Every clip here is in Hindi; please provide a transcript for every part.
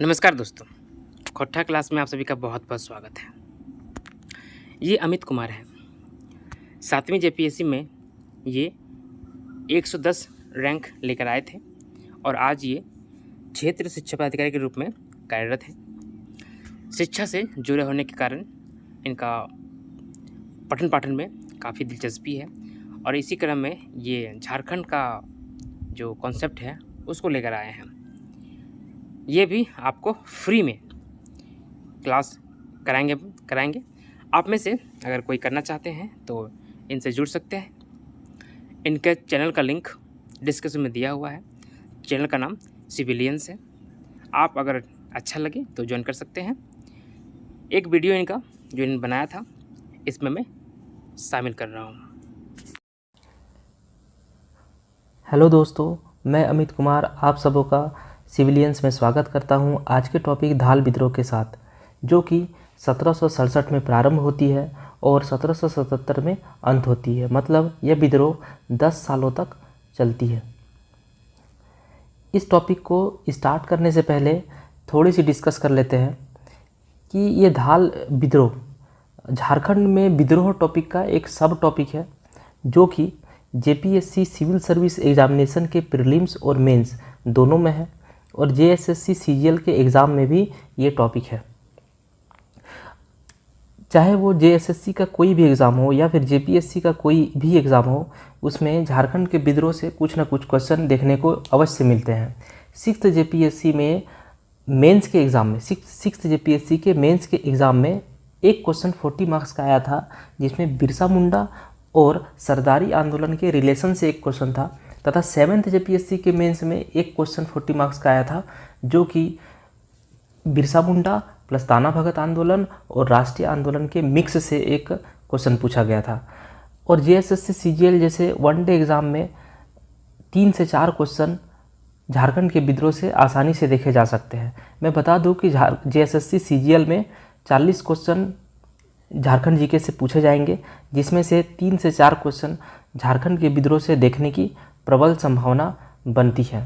नमस्कार दोस्तों, खोट्ठा क्लास में आप सभी का बहुत बहुत स्वागत है। ये अमित कुमार है। 7वीं जेपीएससी में ये 110 रैंक लेकर आए थे और आज ये क्षेत्र शिक्षा पदाधिकारी के रूप में कार्यरत है। शिक्षा से जुड़े होने के कारण इनका पठन पाठन में काफ़ी दिलचस्पी है और इसी क्रम में ये झारखंड का जो कॉन्सेप्ट है उसको लेकर आए हैं। ये भी आपको फ्री में क्लास कराएंगे। आप में से अगर कोई करना चाहते हैं तो इनसे जुड़ सकते हैं। इनके चैनल का लिंक डिस्क्रिप्शन में दिया हुआ है। चैनल का नाम सिविलियंस है। आप अगर अच्छा लगे तो ज्वाइन कर सकते हैं। एक वीडियो इनका जो इन्होंने बनाया था इसमें मैं शामिल कर रहा हूँ। हेलो दोस्तों, मैं अमित कुमार आप सबों का सिविलियंस में स्वागत करता हूं। आज के टॉपिक धाल विद्रोह के साथ, जो कि 1767 में प्रारंभ होती है और 1777 में अंत होती है। मतलब यह विद्रोह 10 सालों तक चलती है। इस टॉपिक को स्टार्ट करने से पहले थोड़ी सी डिस्कस कर लेते हैं कि ये धाल विद्रोह झारखंड में विद्रोह टॉपिक का एक सब टॉपिक है, जो कि जेपीएससी सिविल सर्विस एग्जामिनेशन के प्रीलिम्स और मेंस दोनों में है और जेएसएससी सीजीएल के एग्ज़ाम में भी ये टॉपिक है। चाहे वो जेएसएससी का कोई भी एग्ज़ाम हो या फिर जेपीएससी का कोई भी एग्ज़ाम हो, उसमें झारखंड के विद्रोह से कुछ ना कुछ क्वेश्चन देखने को अवश्य मिलते हैं। सिक्स्थ जेपीएससी में मेंस के एग्ज़ाम में सिक्स्थ जेपीएससी के मेंस के एग्ज़ाम में एक क्वेश्चन 40 मार्क्स का आया था, जिसमें बिरसा मुंडा और सरदारी आंदोलन के रिलेशन से एक क्वेश्चन था। तथा 7th जेपीएससी के मेंस में एक क्वेश्चन 40 मार्क्स का आया था, जो कि बिरसा मुंडा प्लस ताना भगत आंदोलन और राष्ट्रीय आंदोलन के मिक्स से एक क्वेश्चन पूछा गया था। और जेएसएससी सीजीएल जैसे वनडे एग्ज़ाम में 3 से 4 क्वेश्चन झारखंड के विद्रोह से आसानी से देखे जा सकते हैं। मैं बता दूं कि जेएसएससी सीजीएल में 40 क्वेश्चन झारखंड जीके से पूछे जाएंगे, जिसमें से 3 से 4 क्वेश्चन झारखंड के विद्रोह से देखने की प्रबल संभावना बनती है।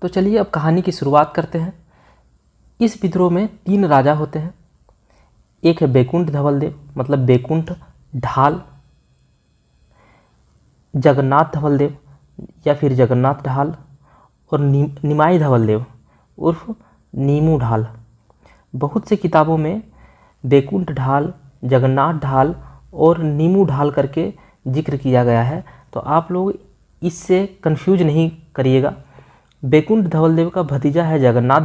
तो चलिए अब कहानी की शुरुआत करते हैं। इस विद्रोह में 3 राजा होते हैं। एक है बैकुंठ धवलदेव, मतलब बैकुंठ ढाल, जगन्नाथ धवलदेव या फिर जगन्नाथ ढाल, और निमाई धवलदेव उर्फ नीमू ढाल। बहुत से किताबों में बैकुंठ ढाल, जगन्नाथ ढाल और नीमू ढाल करके जिक्र किया गया है, तो आप लोग इससे कंफ्यूज नहीं करिएगा। बैकुंठ धवलदेव का भतीजा है जगन्नाथ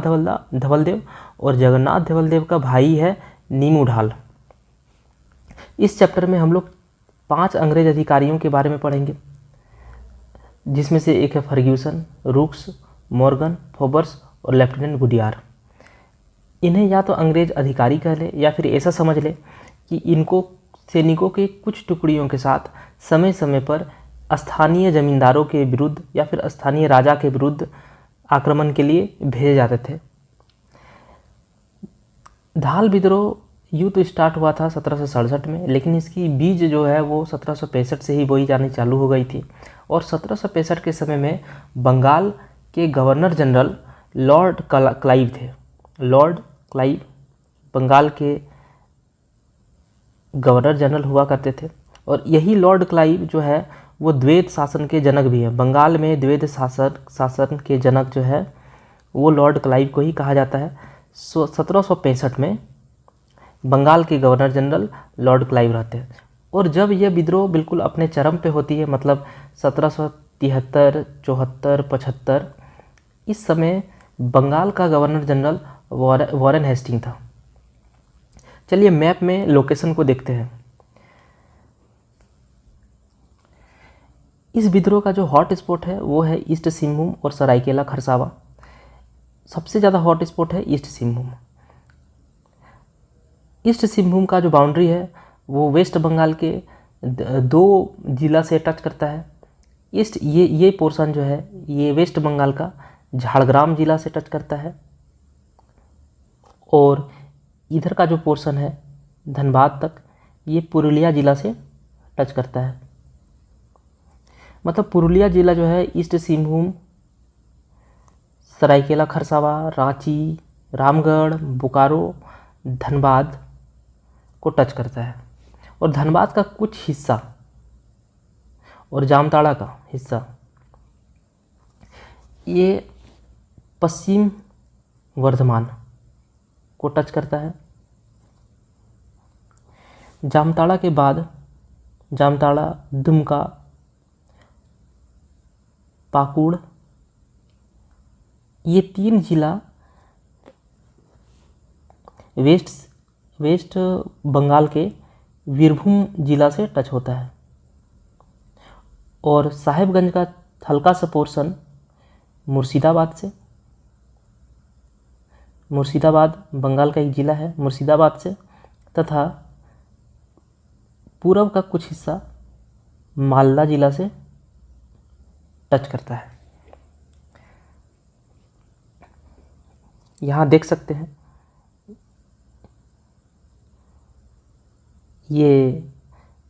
धवलदेव और जगन्नाथ धवलदेव का भाई है नीमू ढाल। इस चैप्टर में हम लोग 5 अंग्रेज अधिकारियों के बारे में पढ़ेंगे, जिसमें से एक है फर्ग्यूसन, रूक्स, मॉर्गन, फोबर्स और लेफ्टिनेंट गुडियार। इन्हें या तो अंग्रेज अधिकारी कह ले या फिर ऐसा समझ ले कि इनको सैनिकों के कुछ टुकड़ियों के साथ समय समय पर स्थानीय जमींदारों के विरुद्ध या फिर स्थानीय राजा के विरुद्ध आक्रमण के लिए भेजे जाते थे। धाल विद्रोह यूँ तो स्टार्ट हुआ था 1767 में, लेकिन इसकी बीज जो है वो 1765 से ही बोई जानी चालू हो गई थी। और 1765 के समय में बंगाल के गवर्नर जनरल लॉर्ड क्लाइव थे। लॉर्ड क्लाइव बंगाल के गवर्नर जनरल हुआ करते थे और यही लॉर्ड क्लाइव जो है वो द्वैध शासन के जनक भी हैं। बंगाल में द्वैध शासन के जनक जो है वो लॉर्ड क्लाइव को ही कहा जाता है। 1765 में बंगाल के गवर्नर जनरल लॉर्ड क्लाइव रहते हैं। और जब यह विद्रोह बिल्कुल अपने चरम पे होती है, मतलब 1773, 74, 75, इस समय बंगाल का गवर्नर जनरल वॉरेन हेस्टिंग था। चलिए मैप में लोकेशन को देखते हैं। इस विद्रोह का जो हॉट स्पॉट है वो है ईस्ट सिंहभूम और सरायकेला खरसावा। सबसे ज़्यादा हॉट स्पॉट है ईस्ट सिंहभूम। ईस्ट सिंहभूम का जो बाउंड्री है वो वेस्ट बंगाल के 2 जिला से टच करता है। ये पोर्शन जो है ये वेस्ट बंगाल का झाड़ग्राम जिला से टच करता है और इधर का जो पोर्शन है धनबाद तक ये पुरुलिया जिला से टच करता है। मतलब पुरुलिया जिला जो है ईस्ट सिंहभूम, सरायकेला खरसावा, रांची, रामगढ़, बोकारो, धनबाद को टच करता है। और धनबाद का कुछ हिस्सा और जामताड़ा का हिस्सा ये पश्चिम वर्धमान को टच करता है। जामताड़ा के बाद जामताड़ा, दुमका, पाकुड़, ये 3 जिला वेस्ट बंगाल के बीरभूम जिला से टच होता है। और साहेबगंज का हल्का सा पोर्शन मुर्शिदाबाद से, मुर्शिदाबाद बंगाल का एक ज़िला है, मुर्शिदाबाद से, तथा पूरब का कुछ हिस्सा मालदा जिला से टच करता है। यहाँ देख सकते हैं ये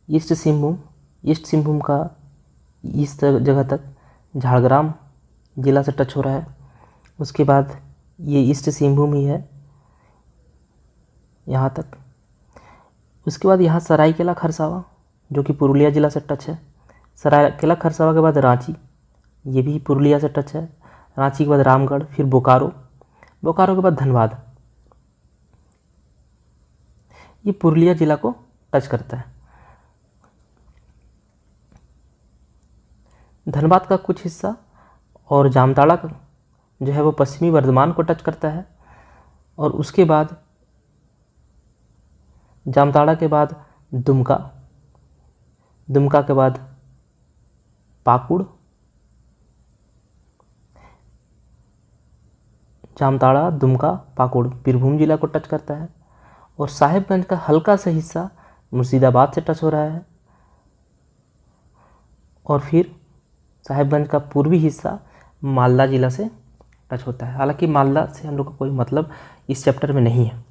ईस्ट सिंहभूम का इस जगह तक झाड़ग्राम जिला से टच हो रहा है। उसके बाद ये ईस्ट सिंहभूम ही है यहाँ तक। उसके बाद यहाँ सरायकेला खरसावा जो कि पुरुलिया जिला से टच है। सरायकेला खरसावा के बाद रांची, ये भी पुरुलिया से टच है। रांची के बाद रामगढ़, फिर बोकारो के बाद धनबाद, ये पुरुलिया जिला को टच करता है। धनबाद का कुछ हिस्सा और जामताड़ा का जो है वो पश्चिमी वर्धमान को टच करता है। और उसके बाद जामताड़ा के बाद दुमका के बाद पाकुड़, जामताड़ा, दुमका, पाकुड़ बीरभूम जिला को टच करता है। और साहेबगंज का हल्का सा हिस्सा मुर्शिदाबाद से टच हो रहा है। और फिर साहेबगंज का पूर्वी हिस्सा मालदा जिला से टच होता है। हालांकि मालदा से हम लोग का कोई मतलब इस चैप्टर में नहीं है।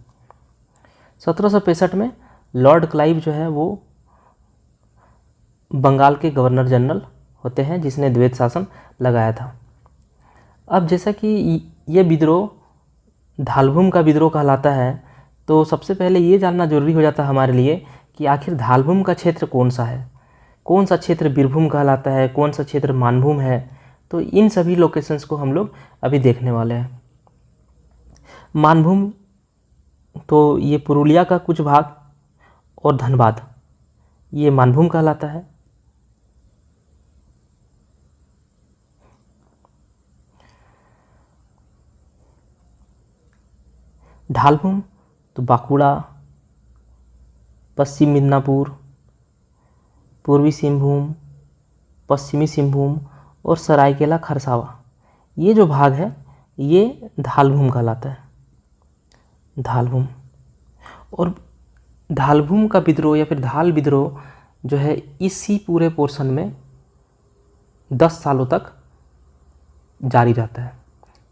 1765 में लॉर्ड क्लाइव जो है वो बंगाल के गवर्नर जनरल होते हैं जिसने द्वैत शासन लगाया था। अब जैसा कि ये विद्रोह धालभूम का विद्रोह कहलाता है, तो सबसे पहले ये जानना जरूरी हो जाता है हमारे लिए कि आखिर धालभूम का क्षेत्र कौन सा है, कौन सा क्षेत्र बीरभूम कहलाता है, कौन सा क्षेत्र मानभूम है। तो इन सभी लोकेशंस को हम लोग अभी देखने वाले हैं। मानभूम तो ये पुरुलिया का कुछ भाग और धनबाद, ये मानभूम कहलाता है। ढालभूम तो बांकुड़ा, पश्चिम मिदनापुर, पूर्वी सिंहभूम, पश्चिमी सिंहभूम और सरायकेला खरसावा, ये जो भाग है ये ढालभूम कहलाता है। ढालभूम और ढालभूम का विद्रोह या फिर धाल विद्रोह जो है इसी पूरे पोर्शन में 10 सालों तक जारी रहता है।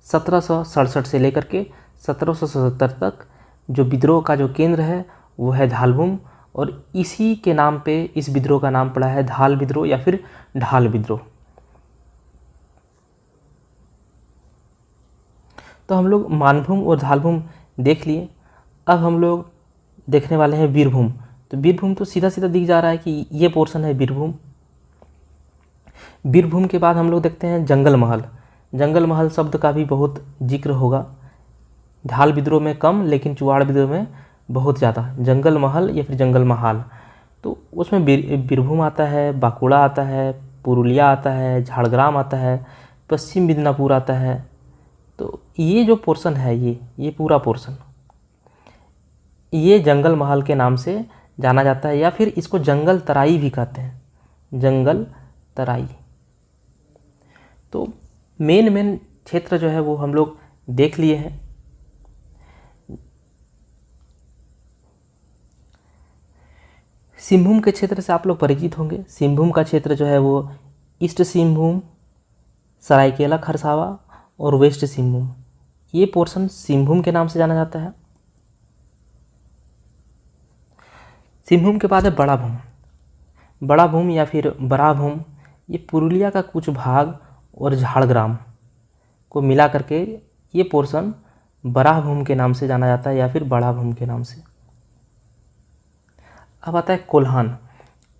1767 से लेकर के 1777 तक जो विद्रोह का जो केंद्र है वो है ढालभूम, और इसी के नाम पे इस विद्रोह का नाम पड़ा है धाल विद्रोह या फिर ढाल विद्रोह। तो हम लोग मानभूम और ढालभूम देख लिए। अब हम लोग देखने वाले हैं बीरभूम। तो बीरभूम तो सीधा सीधा दिख जा रहा है कि ये पोर्शन है बीरभूम। बीरभूम के बाद हम लोग देखते हैं जंगल महल। जंगल महल शब्द का भी बहुत जिक्र होगा, ढाल विद्रोह में कम लेकिन चुवाड़ विद्रोह में बहुत ज़्यादा। जंगल महल या फिर जंगल महाल, तो उसमें बीरभूम आता है, बांकुड़ा आता है, पुरुलिया आता है, झाड़ग्राम आता है, पश्चिम मिदनापुर आता है। तो ये जो पोर्शन है ये पूरा पोर्शन ये जंगल महल के नाम से जाना जाता है, या फिर इसको जंगल तराई भी कहते हैं, जंगल तराई। तो मेन क्षेत्र जो है वो हम लोग देख लिए हैं। सिंहभूम के क्षेत्र से आप लोग परिचित होंगे। सिंहभूम का क्षेत्र जो है वो ईस्ट सिंहभूम, सरायकेला खरसावा और वेस्ट सिंहभूम, ये पोर्शन सिंहभूम के नाम से जाना जाता है। सिंहभूम के बाद है बड़ा भूम। बड़ा भूम या फिर बड़ा भूम, ये पुरुलिया का कुछ भाग और झाड़ग्राम, को मिला करके ये पोर्शन बराह भूम के नाम से जाना जाता है या फिर बड़ा भूम के नाम से। अब आता है कोल्हान।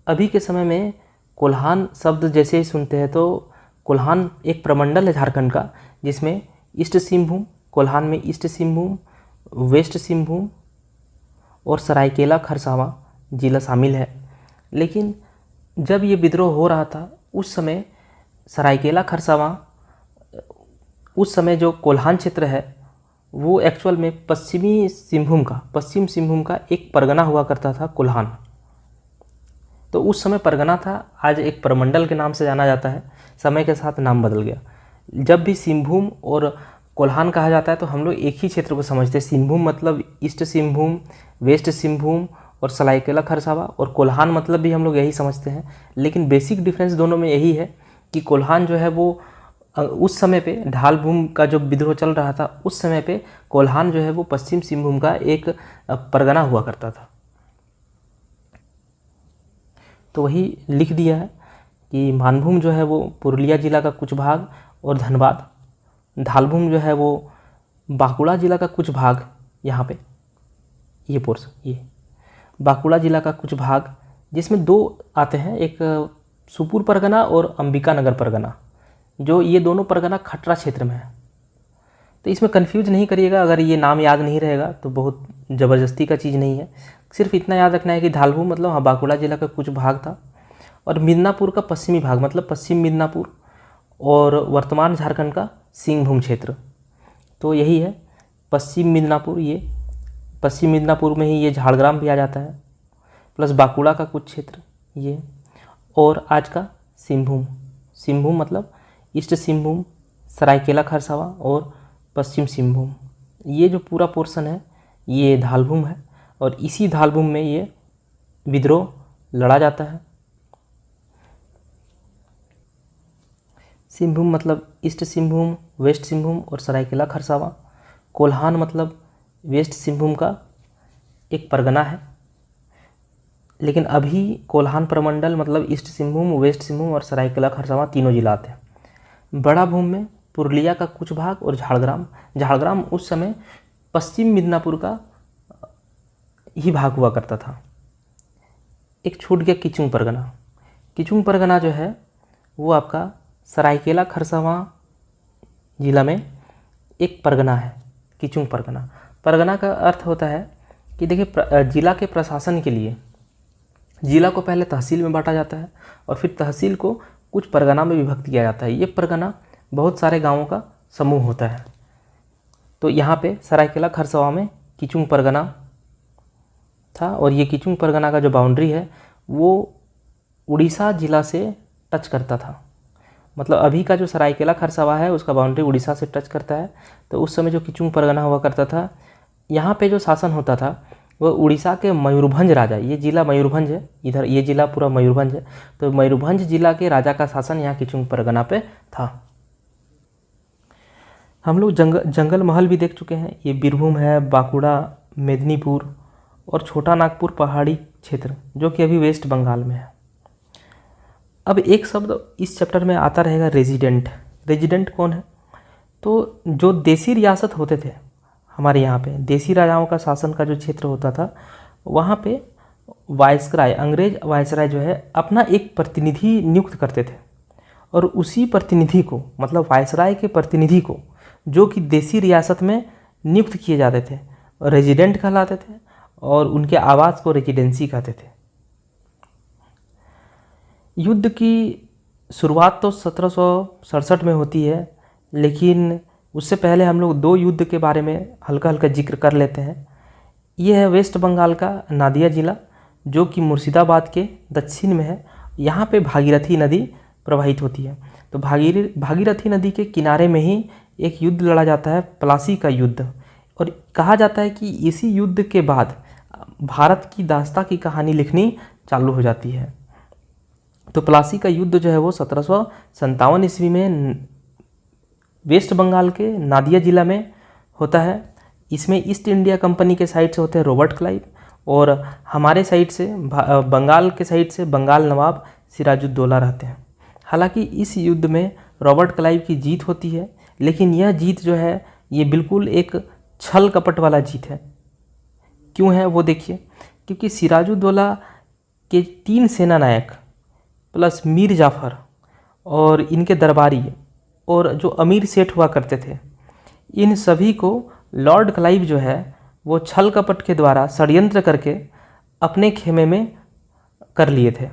अभी के समय में कोल्हान शब्द जैसे ही सुनते हैं तो कोल्हान एक प्रमंडल है झारखंड का, जिसमें ईस्ट सिंहभूम, कोल्हान में ईस्ट सिंहभूम, वेस्ट सिंहभूम और सरायकेला खरसावां जिला शामिल है। लेकिन जब ये विद्रोह हो रहा था उस समय सरायकेला खरसावां, उस समय जो कोल्हान क्षेत्र है वो एक्चुअल में पश्चिम सिंहभूम का एक परगना हुआ करता था कोल्हान। तो उस समय परगना था, आज एक प्रमंडल के नाम से जाना जाता है। समय के साथ नाम बदल गया। जब भी सिंहभूम और कोल्हान कहा जाता है तो हम लोग एक ही क्षेत्र को समझते हैं। सिंहभूम मतलब ईस्ट सिंहभूम, वेस्ट सिंहभूम और सरायकेला खरसावां, और कोल्हान मतलब भी हम लोग यही समझते हैं। लेकिन बेसिक डिफरेंस दोनों में यही है कि कोल्हान जो है वो उस समय पे ढाल भूम का जो विद्रोह चल रहा था उस समय पे कोल्हान जो है वो पश्चिम सिंहभूम का एक परगना हुआ करता था। तो वही लिख दिया है कि मानभूम जो है वो पुरुलिया जिला का कुछ भाग और धनबाद, ढालभूम जो है वो बांकुड़ा जिला का कुछ भाग, यहाँ पे ये पोर्शन, ये बांकुड़ा जिला का कुछ भाग, जिसमें दो आते हैं, एक सुपुर परगना और अंबिका नगर परगना, जो ये दोनों परगना खटरा क्षेत्र में है। तो इसमें कंफ्यूज नहीं करिएगा, अगर ये नाम याद नहीं रहेगा तो बहुत ज़बरदस्ती का चीज़ नहीं है। सिर्फ इतना याद रखना है कि ढालभूम मतलब हाँ बांकुड़ा जिला का कुछ भाग था, और मिदनापुर का पश्चिमी भाग मतलब पश्चिम मिदनापुर और वर्तमान झारखंड का सिंहभूम क्षेत्र। तो यही है पश्चिम मिदनापुर, ये पश्चिम मिदनापुर में ही ये झाड़ग्राम भी आ जाता है, प्लस बांकुड़ा का कुछ क्षेत्र ये, और आज का सिंहभूम मतलब ईस्ट सिंहभूम, सरायकेला खरसावां और पश्चिम सिंहभूम, ये जो पूरा पोर्शन है ये ढालभूम है। और इसी ढालभूम में ये विद्रोह लड़ा जाता है। सिंहभूम मतलब ईस्ट सिंहभूम, वेस्ट सिंहभूम और सरायकेला खरसावां। कोल्हान मतलब वेस्ट सिंहभूम का एक परगना है, लेकिन अभी कोल्हान प्रमंडल मतलब ईस्ट सिंहभूम, वेस्ट सिंहभूम और सरायकेला खरसावां तीनों जिला आते हैं। बड़ा भूम में पुरुलिया का कुछ भाग और झाड़ग्राम उस समय पश्चिम मिदनापुर का ही भाग हुआ करता था। एक छूट गया किचुंग परगना जो है वो आपका सरायकेला खरसावां जिला में एक परगना है, किचुंग परगना। परगना का अर्थ होता है कि देखिए जिला के प्रशासन के लिए जिला को पहले तहसील में बांटा जाता है और फिर तहसील को कुछ परगना में विभक्त किया जाता है। ये परगना बहुत सारे गांवों का समूह होता है। तो यहाँ पे सरायकेला खरसावां में किचुंग परगना था, और ये किचुंग परगना का जो बाउंड्री है वो उड़ीसा जिला से टच करता था। मतलब अभी का जो सरायकेला खरसावां है उसका बाउंड्री उड़ीसा से टच करता है। तो उस समय जो किचुंग परगना हुआ करता था, यहाँ पे जो शासन होता था वो उड़ीसा के मयूरभंज राजा, ये जिला मयूरभंज है, इधर ये जिला पूरा मयूरभंज है, तो मयूरभंज जिला के राजा का शासन यहाँ किचुंग परगना पे था। हम लोग जंगल महल भी देख चुके हैं। ये बीरभूम है, बांकुड़ा, मेदिनीपुर और छोटा नागपुर पहाड़ी क्षेत्र, जो कि अभी वेस्ट बंगाल में है। अब एक शब्द इस चैप्टर में आता रहेगा, रेजिडेंट कौन है? तो जो देसी रियासत होते थे हमारे यहाँ पे, देसी राजाओं का शासन का जो क्षेत्र होता था, वहाँ पे वायसराय, अंग्रेज वायसराय जो है अपना एक प्रतिनिधि नियुक्त करते थे, और उसी प्रतिनिधि को मतलब वायसराय के प्रतिनिधि को जो कि देसी रियासत में नियुक्त किए जाते थे रेजिडेंट कहलाते थे, और उनके आवास को रेजिडेंसी कहते थे। युद्ध की शुरुआत तो 1767 में होती है, लेकिन उससे पहले हम लोग दो युद्ध के बारे में हल्का हल्का जिक्र कर लेते हैं। ये है वेस्ट बंगाल का नादिया जिला, जो कि मुर्शिदाबाद के दक्षिण में है। यहाँ पे भागीरथी नदी प्रवाहित होती है। तो भागीरथी नदी के किनारे में ही एक युद्ध लड़ा जाता है, प्लासी का युद्ध, और कहा जाता है कि इसी युद्ध के बाद भारत की दास्ता की कहानी लिखनी चालू हो जाती है। तो प्लासी का युद्ध जो है वो 1757 ईस्वी में वेस्ट बंगाल के नादिया जिला में होता है। इसमें ईस्ट इंडिया कंपनी के साइड से होते हैं रॉबर्ट क्लाइव, और हमारे साइड से बंगाल के साइड से बंगाल नवाब सिराजुद्दौला रहते हैं। हालांकि इस युद्ध में रॉबर्ट क्लाइव की जीत होती है, लेकिन यह जीत जो है ये बिल्कुल एक छल कपट वाला जीत है। क्यों है वो देखिए, क्योंकि सिराजुद्दौला के 3 सेना नायक प्लस मीर जाफ़र और इनके दरबारी और जो अमीर सेठ हुआ करते थे, इन सभी को लॉर्ड क्लाइव जो है वो छल कपट के द्वारा षड्यंत्र करके अपने खेमे में कर लिए थे।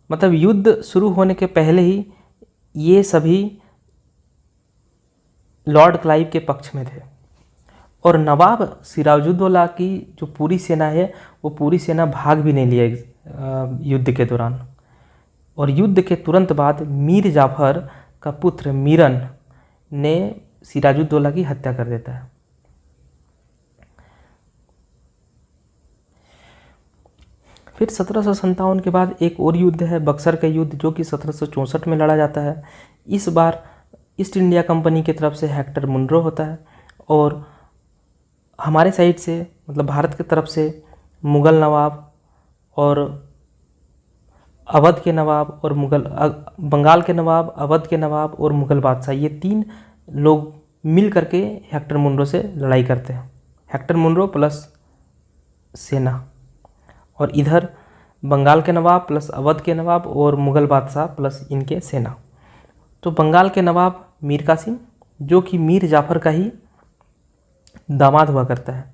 मतलब युद्ध शुरू होने के पहले ही ये सभी लॉर्ड क्लाइव के पक्ष में थे और नवाब सिराजुद्दौला की जो पूरी सेना है वो पूरी सेना भाग भी नहीं लिया युद्ध के दौरान। और युद्ध के तुरंत बाद मीर जाफ़र का पुत्र मीरन ने सिराजुद्दौला की हत्या कर देता है। फिर 1757 के बाद एक और युद्ध है, बक्सर का युद्ध, जो कि 1764 में लड़ा जाता है। इस बार ईस्ट इंडिया कंपनी की तरफ से हेक्टर मुनरो होता है और हमारे साइड से मतलब भारत की तरफ से मुग़ल नवाब और अवध के नवाब और बंगाल के नवाब, अवध के नवाब और मुग़ल बादशाह, ये 3 लोग मिल करके हेक्टर मुनरो से लड़ाई करते हैं। हेक्टर मुनरो प्लस सेना, और इधर बंगाल के नवाब प्लस अवध के नवाब और मुग़ल बादशाह प्लस इनके सेना। तो बंगाल के नवाब मीर कासिम, जो कि मीर जाफ़र का ही दामाद हुआ करता है,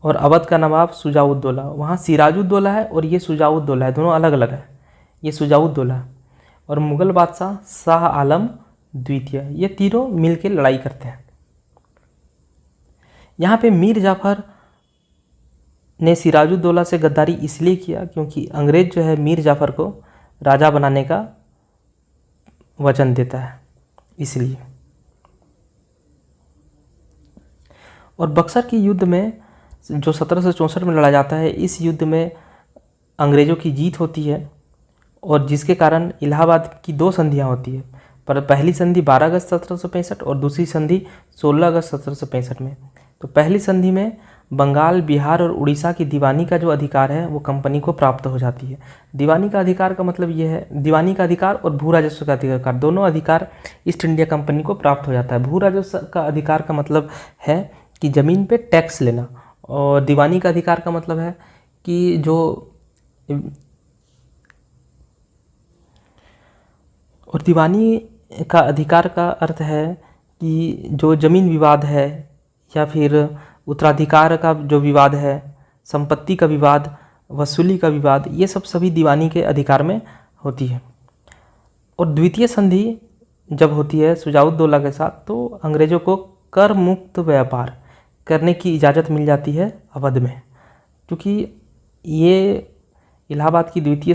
और अवध का नवाब शुजाउद्दौला, वहाँ सिराजुद्दौला है और ये शुजाउद्दौला है, दोनों अलग अलग है, ये शुजाउद्दौला है। और मुग़ल बादशाह शाह आलम द्वितीय, ये तीनों मिल के लड़ाई करते हैं। यहाँ पे मीर जाफ़र ने सिराजुद्दौला से गद्दारी इसलिए किया क्योंकि अंग्रेज़ जो है मीर जाफ़र को राजा बनाने का वचन देता है, इसलिए। और बक्सर के युद्ध में जो 1764 में लड़ा जाता है, इस युद्ध में अंग्रेज़ों की जीत होती है और जिसके कारण इलाहाबाद की 2 संधियाँ होती है। पर पहली संधि 12 अगस्त 1765 और दूसरी संधि 16 अगस्त 1765 में। तो पहली संधि में बंगाल, बिहार और उड़ीसा की दीवानी का जो अधिकार है वो कंपनी को प्राप्त हो जाती है। दीवानी का अधिकार का मतलब ये है, दीवानी का अधिकार और भू राजस्व का अधिकार, दोनों अधिकार ईस्ट इंडिया कंपनी को प्राप्त हो जाता है। भू राजस्व का अधिकार का मतलब है कि ज़मीन पे टैक्स लेना, और दीवानी का अधिकार का मतलब है कि जो और दीवानी का अधिकार का अर्थ है कि जो ज़मीन विवाद है या फिर उत्तराधिकार का जो विवाद है, संपत्ति का विवाद, वसूली का विवाद, ये सब सभी दीवानी के अधिकार में होती है। और द्वितीय संधि जब होती है शुजाउद्दौला के साथ, तो अंग्रेज़ों को कर मुक्त व्यापार करने की इजाज़त मिल जाती है अवध में, क्योंकि ये इलाहाबाद की द्वितीय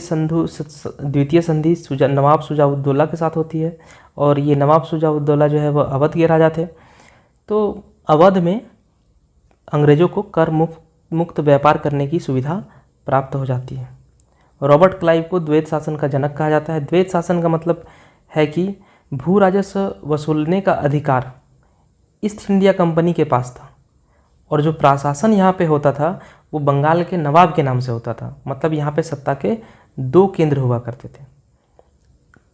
संधि नवाब शुजाउद्दौला के साथ होती है और ये नवाब शुजाउद्दौला जो है वह अवध के राजा थे। तो अवध में अंग्रेज़ों को कर मुक्त व्यापार करने की सुविधा प्राप्त हो जाती है। रॉबर्ट क्लाइव को द्वैत शासन का जनक कहा जाता है। द्वैत शासन का मतलब है कि भू राजस्व वसूलने का अधिकार ईस्ट इंडिया कंपनी के पास था और जो प्रशासन यहाँ पे होता था वो बंगाल के नवाब के नाम से होता था। मतलब यहाँ पे सत्ता के 2 केंद्र हुआ करते थे।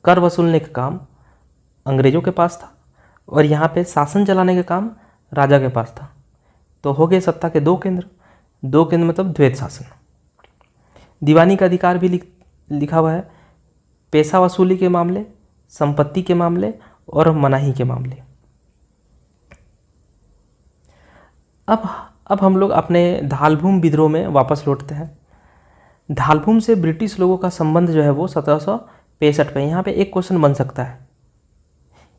कर वसूलने का काम अंग्रेज़ों के पास था और यहाँ पे शासन चलाने का काम राजा के पास था। तो हो गए सत्ता के 2 केंद्र, 2 केंद्र मतलब द्वैत शासन। दीवानी का अधिकार भी लिखा हुआ है, पैसा वसूली के मामले, संपत्ति के मामले और मनाही के मामले। अब हम लोग अपने धालभूम विद्रोह में वापस लौटते हैं। धालभूम से ब्रिटिश लोगों का संबंध जो है वो 1765 में। यहाँ पे एक क्वेश्चन बन सकता है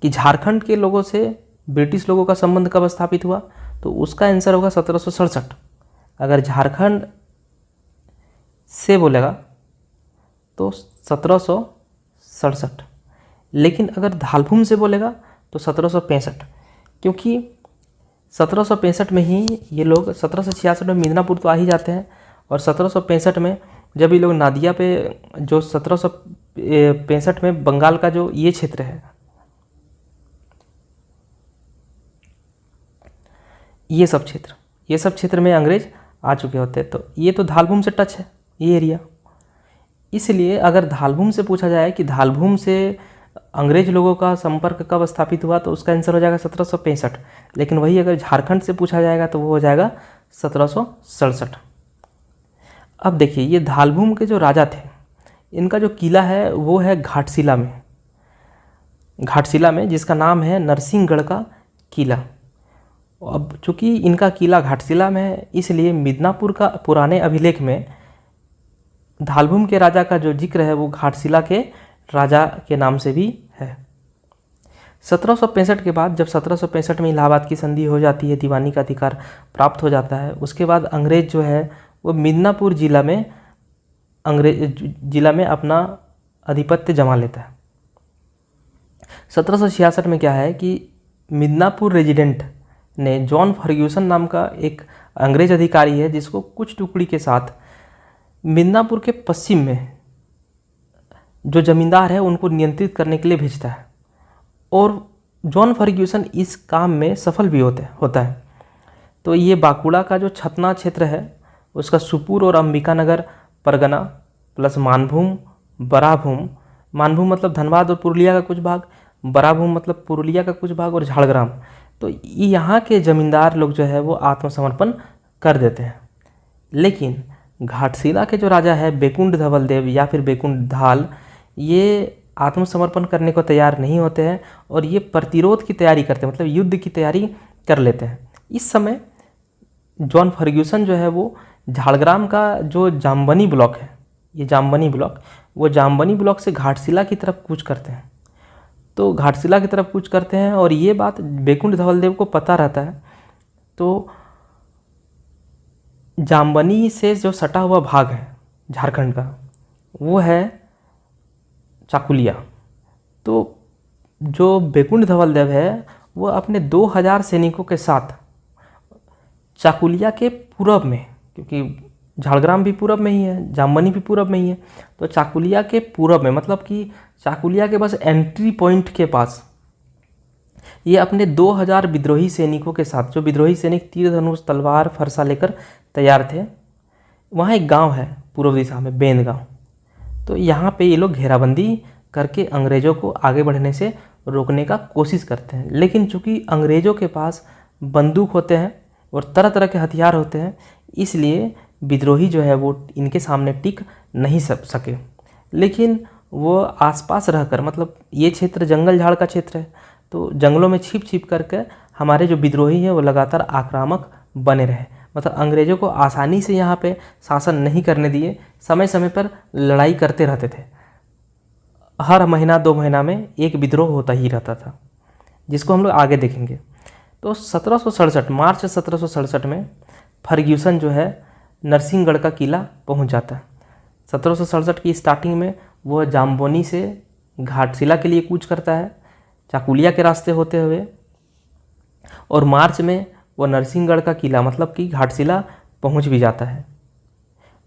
कि झारखंड के लोगों से ब्रिटिश लोगों का संबंध कब स्थापित हुआ, तो उसका आंसर होगा 1767। अगर झारखंड से बोलेगा तो 1767, लेकिन अगर धालभूम से बोलेगा तो 1765, क्योंकि 1765 में ही ये लोग 1766 में मिदनापुर तो आ ही जाते हैं और 1765 में जब ये लोग नादिया पे, जो 1765 में बंगाल का जो ये क्षेत्र है, ये सब क्षेत्र में अंग्रेज आ चुके होते हैं। तो ये तो धालभूम से टच है ये एरिया। इसलिए अगर धालभूम से पूछा जाए कि धालभूम से अंग्रेज लोगों का संपर्क कब स्थापित हुआ, तो उसका आंसर हो जाएगा 1765। लेकिन वही अगर झारखंड से पूछा जाएगा तो वो हो जाएगा 1767। अब देखिए, ये धालभूम के जो राजा थे, इनका जो किला है वो है घाटशिला में, जिसका नाम है नरसिंहगढ़ का किला। अब चूँकि इनका किला घाटशिला में है, इसलिए मिदनापुर का पुराने अभिलेख में धालभूम के राजा का जो जिक्र है वो घाटशिला के राजा के नाम से भी है। 1765 के बाद, जब 1765 में इलाहाबाद की संधि हो जाती है, दीवानी का अधिकार प्राप्त हो जाता है, उसके बाद अंग्रेज जो है वो मिदनापुर जिला में अपना आधिपत्य जमा लेता है। 1766 में क्या है कि मिदनापुर रेजिडेंट ने जॉन फर्ग्यूसन नाम का एक अंग्रेज अधिकारी है, जिसको कुछ टुकड़ी के साथ मिदनापुर के पश्चिम में जो जमींदार है उनको नियंत्रित करने के लिए भेजता है, और जॉन फर्ग्यूसन इस काम में सफल भी होता है। तो ये बांकुड़ा का जो छतना क्षेत्र है उसका सुपुर और अंबिकानगर परगना प्लस मानभूम, बराभूम, मानभूम मतलब धनबाद और पुरुलिया का कुछ भाग, बराभूम मतलब पुरुलिया का कुछ भाग, और झाड़ग्राम, तो यहाँ के जमींदार लोग जो है वो आत्मसमर्पण कर देते हैं। लेकिन घाटशिला के जो राजा है बेकुंड धवल देव या फिर बेकुंड धाल, ये आत्मसमर्पण करने को तैयार नहीं होते हैं और ये प्रतिरोध की तैयारी करते हैं, मतलब युद्ध की तैयारी कर लेते हैं। इस समय जॉन फर्ग्यूसन जो है वो झाड़ग्राम का जो जामबनी ब्लॉक है, ये जामबनी ब्लॉक, वो जामबनी ब्लॉक से घाटशिला की तरफ कूच करते हैं। तो घाटशिला की तरफ कूच करते हैं और ये बात बेकुंड धवल देव को पता रहता है। तो जामबनी से जो सटा हुआ भाग है झारखंड का, वो है चाकुलिया। तो जो बेकुंड धवल देव है वो अपने 2000 सैनिकों के साथ चाकुलिया के पूरब में, क्योंकि झाड़ग्राम भी पूरब में ही है, जामबनी भी पूरब में ही है, तो चाकुलिया के पूरब में, मतलब कि चाकुलिया के बस एंट्री पॉइंट के पास ये अपने 2000 विद्रोही सैनिकों के साथ, जो विद्रोही सैनिक तीर धनुष तलवार फरसा लेकर तैयार थे, वहाँ एक गांव है पूर्व दिशा में, बेंद गांव। तो यहाँ पे ये लोग घेराबंदी करके अंग्रेज़ों को आगे बढ़ने से रोकने का कोशिश करते हैं। लेकिन चूँकि अंग्रेज़ों के पास बंदूक होते हैं और तरह तरह के हथियार होते हैं, इसलिए विद्रोही जो है वो इनके सामने टिक नहीं सके। लेकिन वो आसपास रहकर, मतलब ये क्षेत्र जंगल झाड़ का क्षेत्र है, तो जंगलों में छिप छिप करके हमारे जो विद्रोही हैं वो लगातार आक्रामक बने रहे, मतलब अंग्रेज़ों को आसानी से यहाँ पे शासन नहीं करने दिए, समय समय पर लड़ाई करते रहते थे। हर महीना 2 महीना में एक विद्रोह होता ही रहता था, जिसको हम लोग आगे देखेंगे। तो 1767 मार्च 1767 में फर्ग्यूसन जो है नरसिंहगढ़ का किला पहुंच जाता है। 1767 की स्टार्टिंग में वह जामबनी से घाटशिला के लिए कूच करता है, चाकुलिया के रास्ते होते हुए, और मार्च में वो नरसिंहगढ़ का किला मतलब कि घाटशिला पहुंच भी जाता है।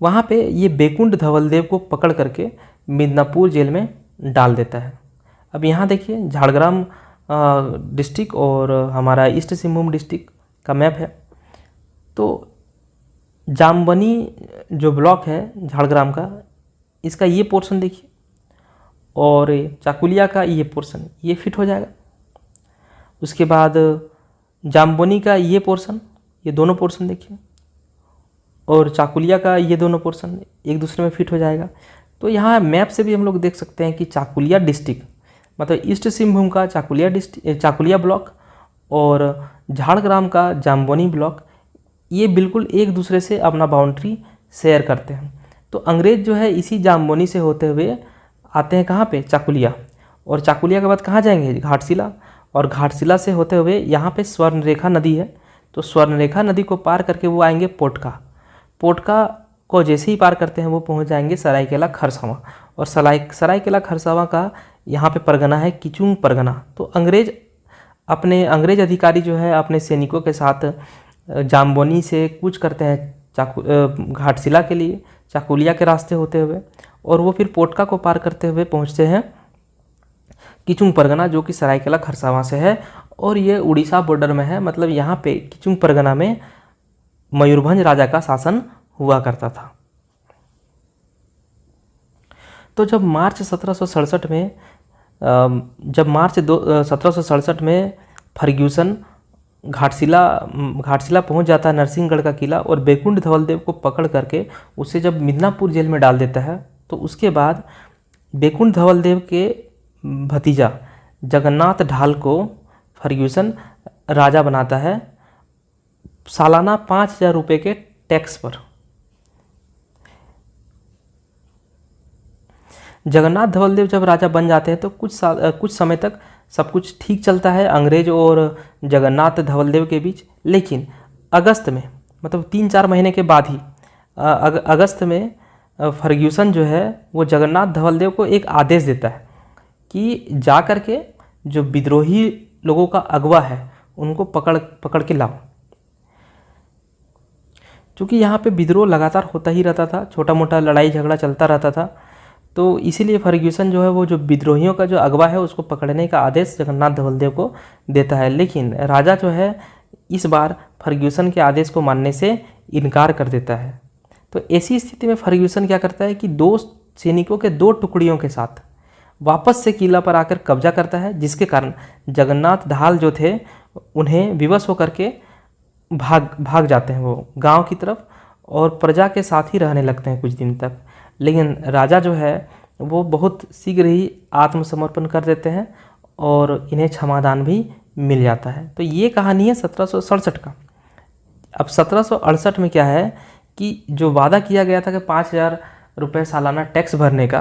वहाँ पे ये बेकुंड धवलदेव को पकड़ करके मिदनापुर जेल में डाल देता है। अब यहाँ देखिए झाड़ग्राम डिस्ट्रिक्ट और हमारा ईस्ट सिंहभूम डिस्ट्रिक्ट का मैप है। तो जामबनी जो ब्लॉक है झाड़ग्राम का, इसका ये पोर्शन देखिए, और चाकुलिया का ये पोर्शन, ये फिट हो जाएगा। उसके बाद जामबनी का ये पोर्शन, ये दोनों पोर्शन देखिए, और चाकुलिया का ये दोनों पोर्शन एक दूसरे में फिट हो जाएगा। तो यहाँ मैप से भी हम लोग देख सकते हैं कि चाकुलिया डिस्ट्रिक्ट मतलब ईस्ट सिंहभूम का चाकुलिया ब्लॉक और झाड़ग्राम का जामबनी ब्लॉक, ये बिल्कुल एक दूसरे से अपना बाउंड्री शेयर करते हैं। तो अंग्रेज़ जो है इसी जामबनी से होते हुए आते हैं कहाँ पे, चाकुलिया, और चाकुलिया के बाद कहाँ जाएंगे, घाटशिला, और घाटशिला से होते हुए यहाँ पे स्वर्णरेखा नदी है, तो स्वर्णरेखा नदी को पार करके वो आएंगे पोटका। पोटका को जैसे ही पार करते हैं वो पहुँच जाएंगे सरायकेला खरसावां, और सरायकेला खरसावां का यहाँ पे परगना है किचुंग परगना। तो अंग्रेज अधिकारी जो है अपने सैनिकों के साथ जामबनी से कूच करते हैं घाटशिला के लिए चाकुलिया के रास्ते होते हुए, और वो फिर पोटका को पार करते हुए पहुँचते हैं किचुंग परगना, जो कि सरायकेला खरसावां से है, और ये उड़ीसा बॉर्डर में है। मतलब यहाँ पे किचुंग परगना में मयूरभंज राजा का शासन हुआ करता था। तो जब मार्च 1767 में जब मार्च 1767 में फर्ग्यूसन घाटशिला पहुंच जाता है, नरसिंहगढ़ का किला, और बैकुंठ धवलदेव को पकड़ करके उसे जब मिदनापुर जेल में डाल देता है, तो उसके बाद बैकुंठ धवलदेव के भतीजा जगन्नाथ ढाल को फर्ग्यूसन राजा बनाता है सालाना 5,000 रुपये के टैक्स पर। जगन्नाथ धवलदेव जब राजा बन जाते हैं तो कुछ समय तक सब कुछ ठीक चलता है अंग्रेज और जगन्नाथ धवलदेव के बीच। लेकिन अगस्त में, मतलब 3-4 महीने के बाद ही अगस्त में फर्ग्यूसन जो है वो जगन्नाथ धवलदेव को एक आदेश देता है कि जा कर के जो विद्रोही लोगों का अगवा है उनको पकड़ के लाओ। क्योंकि यहाँ पे विद्रोह लगातार होता ही रहता था, छोटा मोटा लड़ाई झगड़ा चलता रहता था, तो इसीलिए फर्ग्यूसन जो है वो जो विद्रोहियों का जो अगवा है उसको पकड़ने का आदेश जगन्नाथ धवलदेव को देता है। लेकिन राजा जो है इस बार फर्ग्यूसन के आदेश को मानने से इनकार कर देता है। तो ऐसी स्थिति में फर्ग्यूसन क्या करता है कि 2 सैनिकों के 2 टुकड़ियों के साथ वापस से किला पर आकर कब्जा करता है, जिसके कारण जगन्नाथ ढाल जो थे उन्हें विवश होकर के भाग जाते हैं वो गांव की तरफ, और प्रजा के साथ ही रहने लगते हैं कुछ दिन तक। लेकिन राजा जो है वो बहुत शीघ्र ही आत्मसमर्पण कर देते हैं और इन्हें क्षमादान भी मिल जाता है। तो ये कहानी है 1767 का। अब 1768 में क्या है कि जो वादा किया गया था कि 5,000 रुपये सालाना टैक्स भरने का,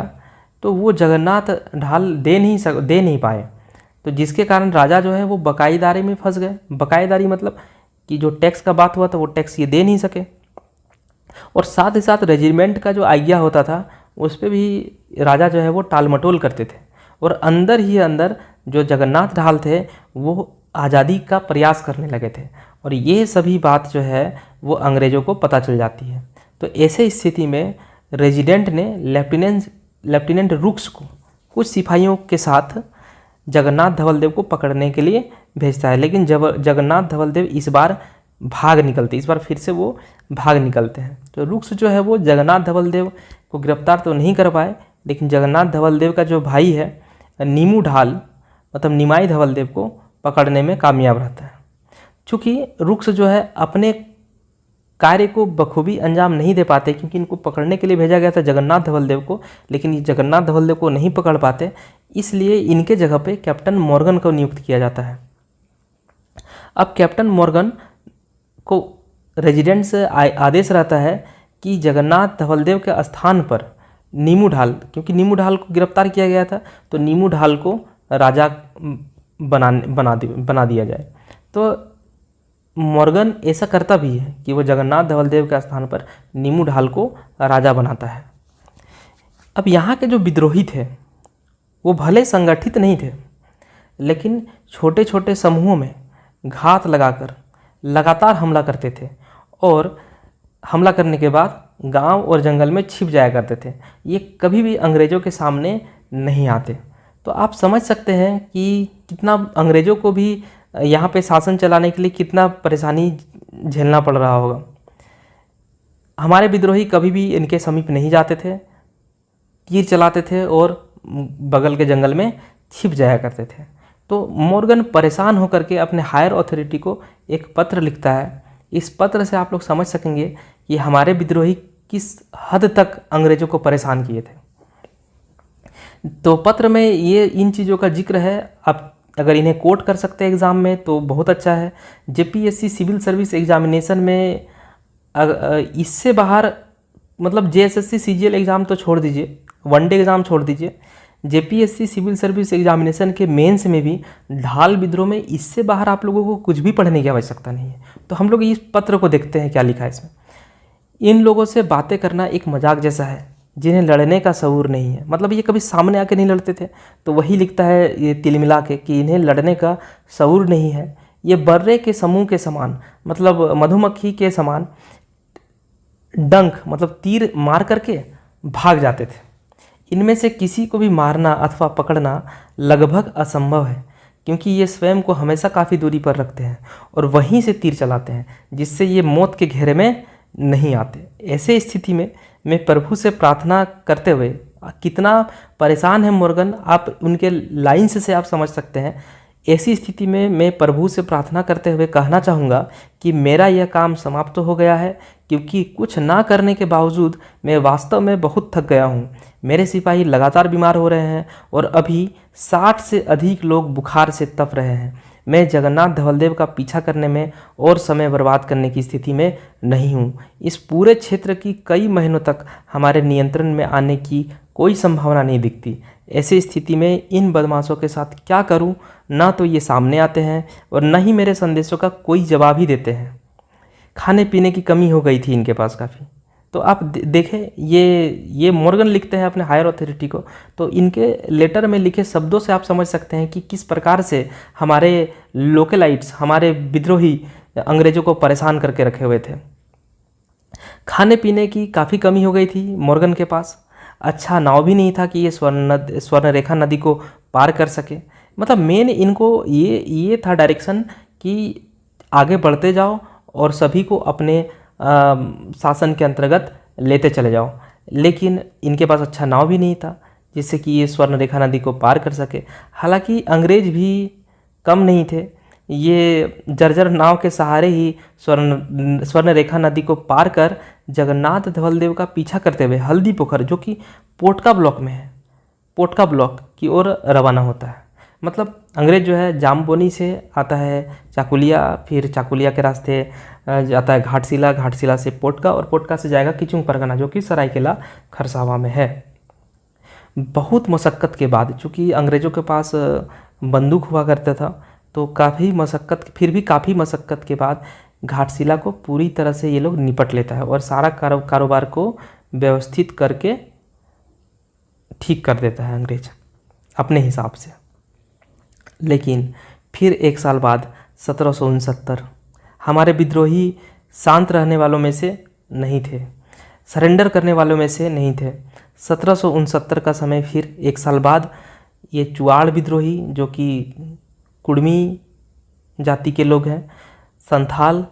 तो वो जगन्नाथ ढाल दे नहीं पाए। तो जिसके कारण राजा जो है वो बकाईदारी में फंस गए। बकाईदारी मतलब कि जो टैक्स का बात हुआ था वो टैक्स ये दे नहीं सके, और साथ ही साथ रेजिमेंट का जो आज्ञा होता था उस पर भी राजा जो है वो टाल मटोल करते थे, और अंदर ही अंदर जो जगन्नाथ ढाल थे वो आज़ादी का प्रयास करने लगे थे, और ये सभी बात जो है वो अंग्रेज़ों को पता चल जाती है। तो ऐसे स्थिति में रेजिडेंट ने लेफ्टिनेंट रुक्स को कुछ सिपाहियों के साथ जगन्नाथ धवलदेव को पकड़ने के लिए भेजता है। लेकिन जब जगन्नाथ धवलदेव इस बार फिर से वो भाग निकलते हैं। तो रुक्स जो है वो जगन्नाथ धवलदेव को गिरफ्तार तो नहीं कर पाए, लेकिन जगन्नाथ धवलदेव का जो भाई है नीमू ढाल मतलब निमाई धवलदेव को पकड़ने में कामयाब रहता है। चूँकि रुक्स जो है अपने कार्य को बखूबी अंजाम नहीं दे पाते, क्योंकि इनको पकड़ने के लिए भेजा गया था जगन्नाथ धवलदेव को, लेकिन ये जगन्नाथ धवलदेव को नहीं पकड़ पाते, इसलिए इनके जगह पे कैप्टन मॉर्गन को नियुक्त किया जाता है। अब कैप्टन मॉर्गन को रेजिडेंट से आदेश रहता है कि जगन्नाथ धवलदेव के स्थान पर नीमू ढाल, क्योंकि नीमू ढाल को गिरफ्तार किया गया था, तो नीमू ढाल को राजा बना दिया जाए। तो मॉर्गन ऐसा करता भी है कि वो जगन्नाथ धवलदेव के स्थान पर नीमू ढाल को राजा बनाता है। अब यहाँ के जो विद्रोही थे वो भले संगठित नहीं थे, लेकिन छोटे छोटे समूहों में घात लगाकर लगातार हमला करते थे, और हमला करने के बाद गांव और जंगल में छिप जाया करते थे। ये कभी भी अंग्रेज़ों के सामने नहीं आते। तो आप समझ सकते हैं कि कितना अंग्रेज़ों को भी यहाँ पे शासन चलाने के लिए कितना परेशानी झेलना पड़ रहा होगा। हमारे विद्रोही कभी भी इनके समीप नहीं जाते थे, तीर चलाते थे और बगल के जंगल में छिप जाया करते थे। तो मॉर्गन परेशान होकर के अपने हायर अथॉरिटी को एक पत्र लिखता है। इस पत्र से आप लोग समझ सकेंगे कि हमारे विद्रोही किस हद तक अंग्रेज़ों को परेशान किए थे। तो पत्र में ये इन चीज़ों का जिक्र है। आप अगर इन्हें कोट कर सकते हैं एग्ज़ाम में तो बहुत अच्छा है। जेपीएससी सिविल सर्विस एग्जामिनेशन में इससे बाहर मतलब जेएसएससी सीजीएल एग्ज़ाम तो छोड़ दीजिए, वनडे एग्ज़ाम छोड़ दीजिए, जेपीएससी सिविल सर्विस एग्जामिनेशन के मेंस में भी ढाल विद्रोह में इससे बाहर आप लोगों को कुछ भी पढ़ने की आवश्यकता नहीं है। तो हम लोग इस पत्र को देखते हैं क्या लिखा है इसमें। इन लोगों से बातें करना एक मजाक जैसा है जिन्हें लड़ने का शऊर नहीं है। मतलब ये कभी सामने आके नहीं लड़ते थे, तो वही लिखता है ये तिल मिला के कि इन्हें लड़ने का शऊर नहीं है। ये बर्रे के समूह के समान मतलब मधुमक्खी के समान डंक मतलब तीर मार करके भाग जाते थे। इनमें से किसी को भी मारना अथवा पकड़ना लगभग असंभव है, क्योंकि ये स्वयं को हमेशा काफ़ी दूरी पर रखते हैं और वहीं से तीर चलाते हैं, जिससे ये मौत के घेरे में नहीं आते। ऐसे स्थिति में मैं प्रभु से प्रार्थना करते हुए कितना परेशान है मोर्गन, आप उनके लाइन से आप समझ सकते हैं। ऐसी स्थिति में मैं प्रभु से प्रार्थना करते हुए कहना चाहूँगा कि मेरा यह काम समाप्त हो गया है, क्योंकि कुछ ना करने के बावजूद मैं वास्तव में बहुत थक गया हूँ। मेरे सिपाही लगातार बीमार हो रहे हैं और अभी 60 से अधिक लोग बुखार से तप रहे हैं। मैं जगन्नाथ धवलदेव का पीछा करने में और समय बर्बाद करने की स्थिति में नहीं हूँ। इस पूरे क्षेत्र की कई महीनों तक हमारे नियंत्रण में आने की कोई संभावना नहीं दिखती। ऐसी स्थिति में इन बदमाशों के साथ क्या करूं? ना तो ये सामने आते हैं और न ही मेरे संदेशों का कोई जवाब ही देते हैं। खाने पीने की कमी हो गई थी इनके पास काफ़ी। तो आप देखें, ये मोर्गन लिखते हैं अपने हायर अथॉरिटी को, तो इनके लेटर में लिखे शब्दों से आप समझ सकते हैं कि किस प्रकार से हमारे लोकलाइट्स, हमारे विद्रोही अंग्रेज़ों को परेशान करके रखे हुए थे। खाने पीने की काफ़ी कमी हो गई थी मोर्गन के पास। अच्छा नाव भी नहीं था कि ये स्वर्णरेखा नदी को पार कर सके। मतलब मेन इनको ये था डायरेक्शन कि आगे बढ़ते जाओ और सभी को अपने शासन के अंतर्गत लेते चले जाओ। लेकिन इनके पास अच्छा नाव भी नहीं था जिससे कि ये स्वर्णरेखा नदी को पार कर सके। हालांकि अंग्रेज भी कम नहीं थे, ये जर्जर नाव के सहारे ही स्वर्णरेखा नदी को पार कर जगन्नाथ धवलदेव का पीछा करते हुए हल्दी पोखर, जो कि पोटका ब्लॉक में है, पोटका ब्लॉक की ओर रवाना होता है। मतलब अंग्रेज जो है जामबोनी से आता है चाकुलिया, फिर चाकुलिया के रास्ते जाता है घाटशिला, घाटशिला से पोटका और पोटका से जाएगा किचुंग परगना, जो कि सरायकेला खरसावा में है। बहुत मशक्क़त के बाद, चूँकि अंग्रेज़ों के पास बंदूक हुआ करता था, तो काफ़ी मशक्क़त, फिर भी काफ़ी मशक्क़त के बाद घाटशिला को पूरी तरह से ये लोग निपट लेता है और सारा कारोबार को व्यवस्थित करके ठीक कर देता है अंग्रेज अपने हिसाब से। लेकिन फिर एक साल बाद 1769 हमारे विद्रोही शांत रहने वालों में से नहीं थे, सरेंडर करने वालों में से नहीं थे। 1769 का समय, फिर एक साल बाद ये चुआड़ विद्रोही, जो कि कुड़मी जाति के लोग हैं, संथाल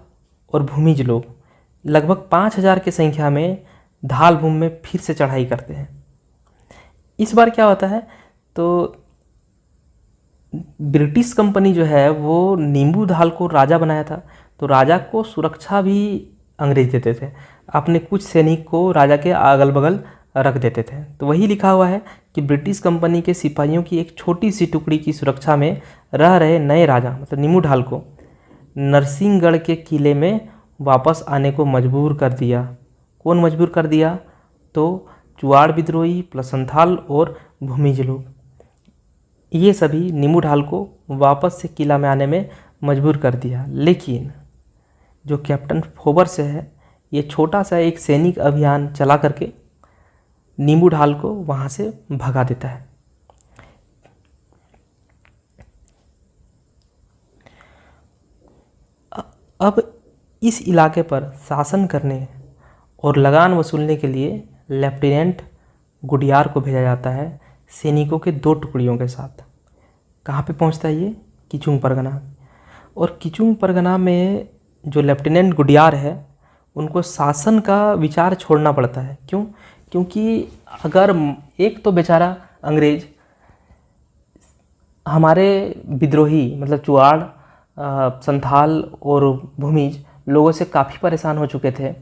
और भूमिज लोग, लगभग 5000 की संख्या में धाल भूमि में फिर से चढ़ाई करते हैं। इस बार क्या होता है, तो ब्रिटिश कंपनी जो है वो नींबू ढाल को राजा बनाया था, तो राजा को सुरक्षा भी अंग्रेज देते थे, अपने कुछ सैनिक को राजा के अगल बगल रख देते थे। तो वही लिखा हुआ है कि ब्रिटिश कंपनी के सिपाहियों की एक छोटी सी टुकड़ी की सुरक्षा में रह रहे नए राजा, मतलब नींबू ढाल को नरसिंहगढ़ के किले में वापस आने को मजबूर कर दिया। कौन मजबूर कर दिया? तो चुआड़ विद्रोही प्लस संथाल और भूमिज लोग, ये सभी नींबू ढाल को वापस से किला में आने में मजबूर कर दिया। लेकिन जो कैप्टन फोबर से है, ये छोटा सा एक सैनिक अभियान चला करके नींबू ढाल को वहाँ से भगा देता है। अब इस इलाके पर शासन करने और लगान वसूलने के लिए लेफ्टिनेंट गुडियार को भेजा जाता है सैनिकों के 2 टुकड़ियों के साथ। कहाँ पे पहुँचता है ये? किचुंग परगना। और किचुंग परगना में जो लेफ्टिनेंट गुडियार है, उनको शासन का विचार छोड़ना पड़ता है। क्यों? क्योंकि अगर एक तो बेचारा अंग्रेज हमारे विद्रोही, मतलब चुआड़, संथाल और भूमिज लोगों से काफ़ी परेशान हो चुके थे,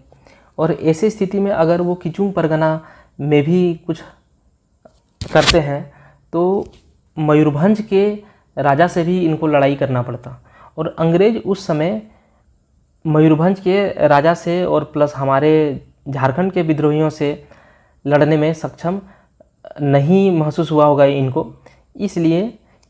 और ऐसी स्थिति में अगर वो किचुंग परगना में भी कुछ करते हैं तो मयूरभंज के राजा से भी इनको लड़ाई करना पड़ता। और अंग्रेज उस समय मयूरभंज के राजा से और प्लस हमारे झारखंड के विद्रोहियों से लड़ने में सक्षम नहीं महसूस हुआ होगा इनको, इसलिए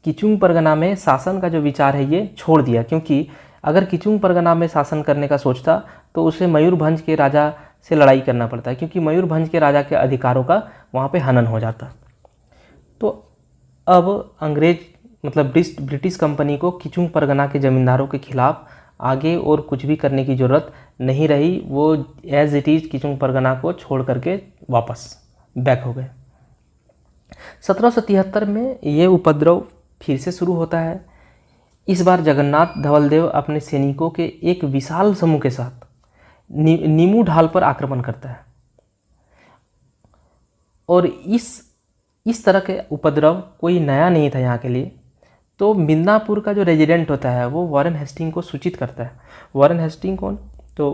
किचुंग परगना में शासन का जो विचार है ये छोड़ दिया। क्योंकि अगर किचुंग परगना में शासन करने का सोचता तो उसे मयूरभंज के राजा से लड़ाई करना पड़ता है, क्योंकि मयूरभंज के राजा के अधिकारों का वहाँ पे हनन हो जाता। तो अब अंग्रेज, मतलब ब्रिटिश कंपनी को किचुंग परगना के ज़मींदारों के खिलाफ आगे और कुछ भी करने की ज़रूरत नहीं रही। वो एज इट इज़ किचुंग परगना को छोड़ करके वापस बैक हो गए। 1773 में ये उपद्रव फिर से शुरू होता है। इस बार जगन्नाथ धवलदेव अपने सैनिकों के एक विशाल समूह के साथ नींबू ढाल पर आक्रमण करता है, और इस इस तरह के उपद्रव कोई नया नहीं था यहाँ के लिए। तो मिदनापुर का जो रेजिडेंट होता है वो वॉरेन हेस्टिंग को सूचित करता है। वॉरेन हेस्टिंग कौन? तो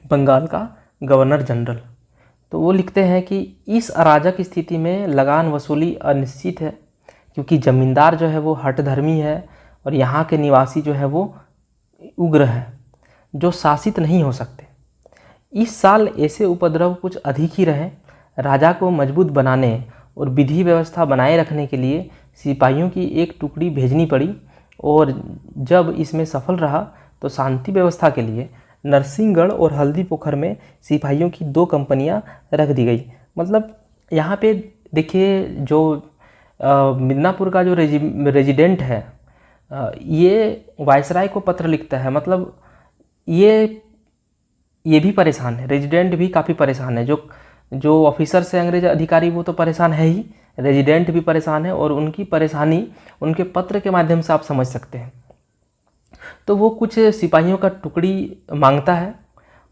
बंगाल का गवर्नर जनरल। तो वो लिखते हैं कि इस अराजक स्थिति में लगान वसूली अनिश्चित है, क्योंकि ज़मींदार जो है वो हठधर्मी है और यहाँ के निवासी जो है वो उग्र है, जो शासित नहीं हो सकते। इस साल ऐसे उपद्रव कुछ अधिक ही रहे। राजा को मजबूत बनाने और विधि व्यवस्था बनाए रखने के लिए सिपाहियों की एक टुकड़ी भेजनी पड़ी, और जब इसमें सफल रहा तो शांति व्यवस्था के लिए नरसिंहगढ़ और हल्दी पोखर में सिपाहियों की 2 कंपनियां रख दी गई। मतलब यहाँ पे देखिए, जो मिदनापुर का जो रेजिडेंट है, ये वायसराय को पत्र लिखता है। मतलब ये भी परेशान है, रेजिडेंट भी काफ़ी परेशान है। जो ऑफिसर से अंग्रेज अधिकारी वो तो परेशान है ही, रेजिडेंट भी परेशान है, और उनकी परेशानी उनके पत्र के माध्यम से आप समझ सकते हैं। तो वो कुछ सिपाहियों का टुकड़ी मांगता है,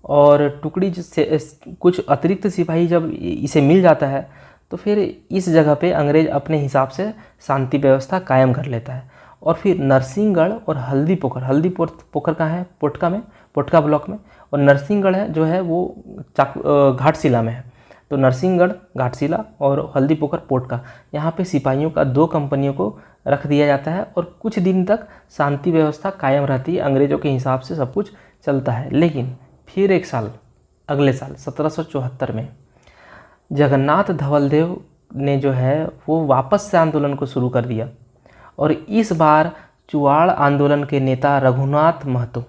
और टुकड़ी से कुछ अतिरिक्त सिपाही जब इसे मिल जाता है तो फिर इस जगह पे अंग्रेज अपने हिसाब से शांति व्यवस्था कायम कर लेता है। और फिर नरसिंहगढ़ और हल्दी पोखर कहाँ है? पोटका ब्लॉक में, और नरसिंहगढ़ है जो है वो घाटशिला में है। तो नरसिंहगढ़ घाटशिला और हल्दी पोखर पोटका, यहाँ पे सिपाहियों का 2 कंपनियों को रख दिया जाता है, और कुछ दिन तक शांति व्यवस्था कायम रहती है, अंग्रेज़ों के हिसाब से सब कुछ चलता है। लेकिन फिर एक साल, अगले साल 1774 में जगन्नाथ धवलदेव ने जो है वो वापस से आंदोलन को शुरू कर दिया, और इस बार चुआड़ आंदोलन के नेता रघुनाथ महतो,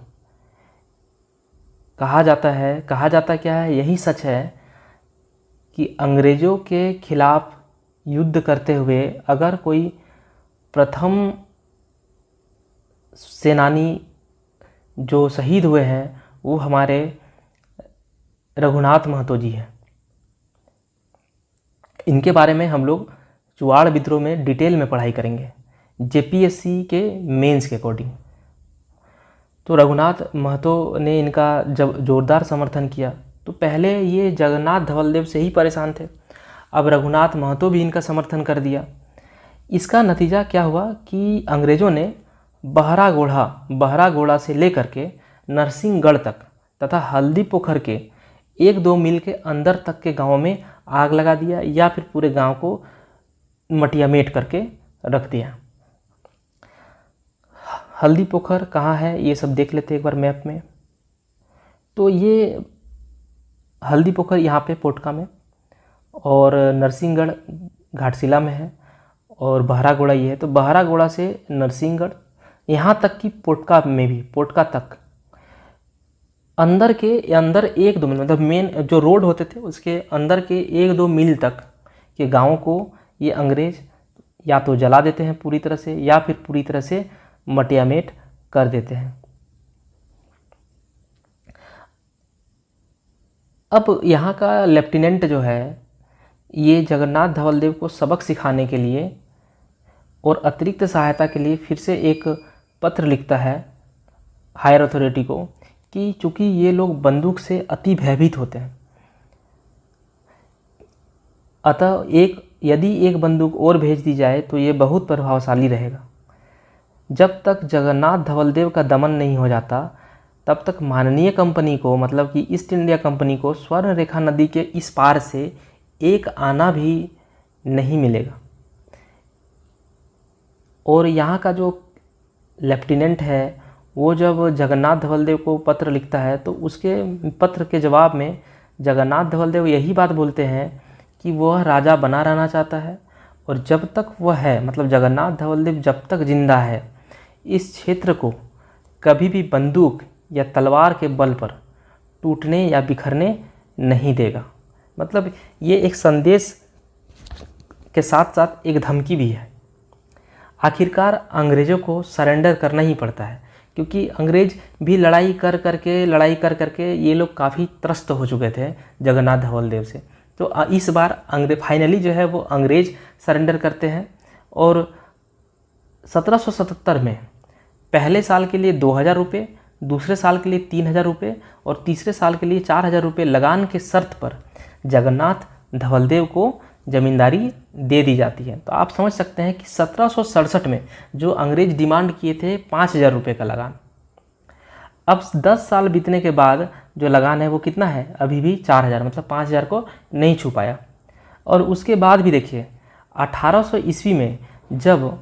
कहा जाता क्या है, यही सच है कि अंग्रेज़ों के खिलाफ युद्ध करते हुए अगर कोई प्रथम सेनानी जो शहीद हुए हैं वो हमारे रघुनाथ महतो जी हैं। इनके बारे में हम लोग चुआड़ विद्रोह में डिटेल में पढ़ाई करेंगे, जेपीएससी के मेंस के अकॉर्डिंग। तो रघुनाथ महतो ने इनका जब जोरदार समर्थन किया, तो पहले ये जगन्नाथ धवलदेव से ही परेशान थे, अब रघुनाथ महतो भी इनका समर्थन कर दिया। इसका नतीजा क्या हुआ कि अंग्रेज़ों ने बहरागोड़ा से लेकर के नरसिंहगढ़ तक तथा हल्दी पोखर के 1-2 मील के अंदर तक के गाँव में आग लगा दिया, या फिर पूरे गांव को मटियामेट करके रख दिया। हल्दी पोखर कहाँ है ये सब देख लेते हैं एक बार मैप में। तो ये हल्दी पोखर यहाँ पे पोटका में, और नरसिंहगढ़ घाटशिला में है, और बहरागोड़ा ये है। तो बहरागोड़ा से नरसिंहगढ़ यहाँ तक कि पोटका तक अंदर 1-2 मील, मतलब मेन जो रोड होते थे उसके अंदर के 1-2 मील तक के गाँव को ये अंग्रेज या तो जला देते हैं पूरी तरह से, या फिर पूरी तरह से मटियामेट कर देते हैं। अब यहाँ का लेफ्टिनेंट जो है ये जगन्नाथ धवलदेव को सबक सिखाने के लिए और अतिरिक्त सहायता के लिए फिर से एक पत्र लिखता है हायर अथॉरिटी को कि चूँकि ये लोग बंदूक से अति भयभीत होते हैं, अतः यदि एक बंदूक और भेज दी जाए तो ये बहुत प्रभावशाली रहेगा। जब तक जगन्नाथ धवलदेव का दमन नहीं हो जाता तब तक माननीय कंपनी को, मतलब कि ईस्ट इंडिया कंपनी को स्वर्ण रेखा नदी के इस पार से एक आना भी नहीं मिलेगा। और यहाँ का जो लेफ्टिनेंट है वो जब जगन्नाथ धवलदेव को पत्र लिखता है तो उसके पत्र के जवाब में जगन्नाथ धवलदेव यही बात बोलते हैं कि वह राजा बना रहना चाहता है, और जब तक वह है, मतलब जगन्नाथ धवलदेव जब तक जिंदा है, इस क्षेत्र को कभी भी बंदूक या तलवार के बल पर टूटने या बिखरने नहीं देगा। मतलब ये एक संदेश के साथ साथ एक धमकी भी है। आखिरकार अंग्रेज़ों को सरेंडर करना ही पड़ता है, क्योंकि अंग्रेज़ भी लड़ाई कर करके ये लोग काफ़ी त्रस्त हो चुके थे जगन्नाथ धवलदेव से। तो इस बार फाइनली जो है वो अंग्रेज़ सरेंडर करते हैं, और 1777 में पहले साल के लिए 2000 रुपये, दूसरे साल के लिए 3000 रुपये और तीसरे साल के लिए 4000 रुपये लगान के शर्त पर जगन्नाथ धवलदेव को ज़मींदारी दे दी जाती है। तो आप समझ सकते हैं कि 1767 में जो अंग्रेज डिमांड किए थे 5,000 रुपये का लगान, अब 10 साल बीतने के बाद जो लगान है वो कितना है, अभी भी 4,000, मतलब 5,000 को नहीं छू पाया। और उसके बाद भी देखिए 1800 ईस्वी में जब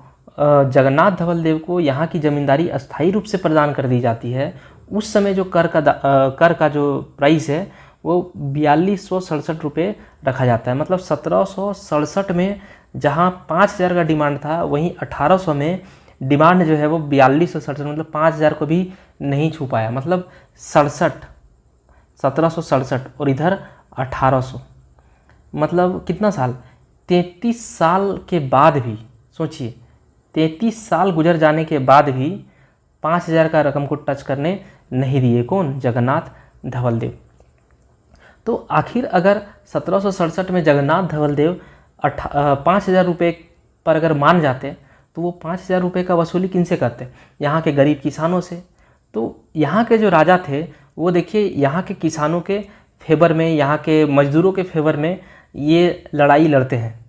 जगन्नाथ धवलदेव को यहाँ की ज़मींदारी अस्थायी रूप से प्रदान कर दी जाती है, उस समय जो कर का जो प्राइस है वो 4267 रुपये रखा जाता है। मतलब 1767 में जहाँ 5,000 का डिमांड था, वहीं 1800 में डिमांड जो है वो 4267, मतलब 5,000 को भी नहीं छू पाया। मतलब 1767 और इधर 1800, मतलब कितना साल, 33 साल के बाद भी, सोचिए 33 साल गुजर जाने के बाद भी 5,000 का रकम को टच करने नहीं दिए। कौन, जगन्नाथ धवलदेव। तो आखिर अगर 1767 में जगन्नाथ धवलदेव 5,000 रुपये पर अगर मान जाते तो वो 5,000 रुपये का वसूली किनसे करते, यहाँ के गरीब किसानों से। तो यहाँ के जो राजा थे वो देखिए यहाँ के किसानों के फेवर में, यहाँ के मजदूरों के फेवर में ये लड़ाई लड़ते हैं।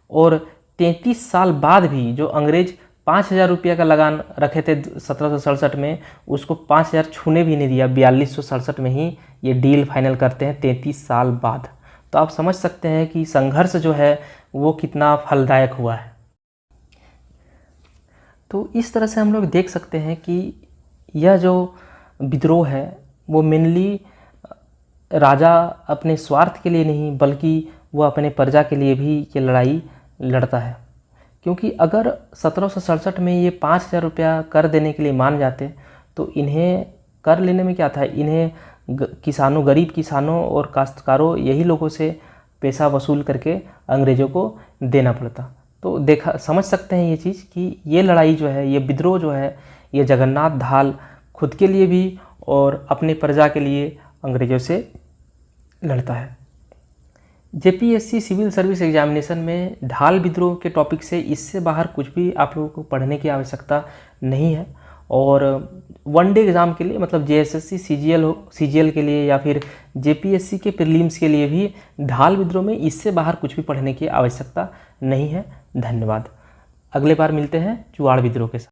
और 33 साल बाद भी जो अंग्रेज 5,000 रुपये का लगान रखे थे 1767 में, उसको 5,000 छूने भी नहीं दिया। 4267 में ही ये डील फाइनल करते हैं 33 साल बाद। तो आप समझ सकते हैं कि संघर्ष जो है वो कितना फलदायक हुआ है। तो इस तरह से हम लोग देख सकते हैं कि यह जो विद्रोह है वो मेनली राजा अपने स्वार्थ के लिए नहीं, बल्कि वो अपने प्रजा के लिए भी ये लड़ाई लड़ता है। क्योंकि अगर 1767 में ये 5,000 रुपया कर देने के लिए मान जाते तो इन्हें कर लेने में क्या था, इन्हें किसानों, गरीब किसानों और काश्तकारों, यही लोगों से पैसा वसूल करके अंग्रेज़ों को देना पड़ता। तो समझ सकते हैं ये चीज़ कि ये लड़ाई जो है, ये विद्रोह जो है, ये जगन्नाथ धाल खुद के लिए भी और अपने प्रजा के लिए अंग्रेज़ों से लड़ता है। जेपीएससी सिविल सर्विस एग्जामिनेशन में ढाल विद्रोह के टॉपिक से इससे बाहर कुछ भी आप लोगों को पढ़ने की आवश्यकता नहीं है। और वनडे एग्ज़ाम के लिए, मतलब जेएसएससी सीजीएल के लिए या फिर जेपीएससी के प्रीलिम्स के लिए भी ढाल विद्रोह में इससे बाहर कुछ भी पढ़ने की आवश्यकता नहीं है। धन्यवाद। अगले बार मिलते हैं चुआड़ विद्रोह के साथ।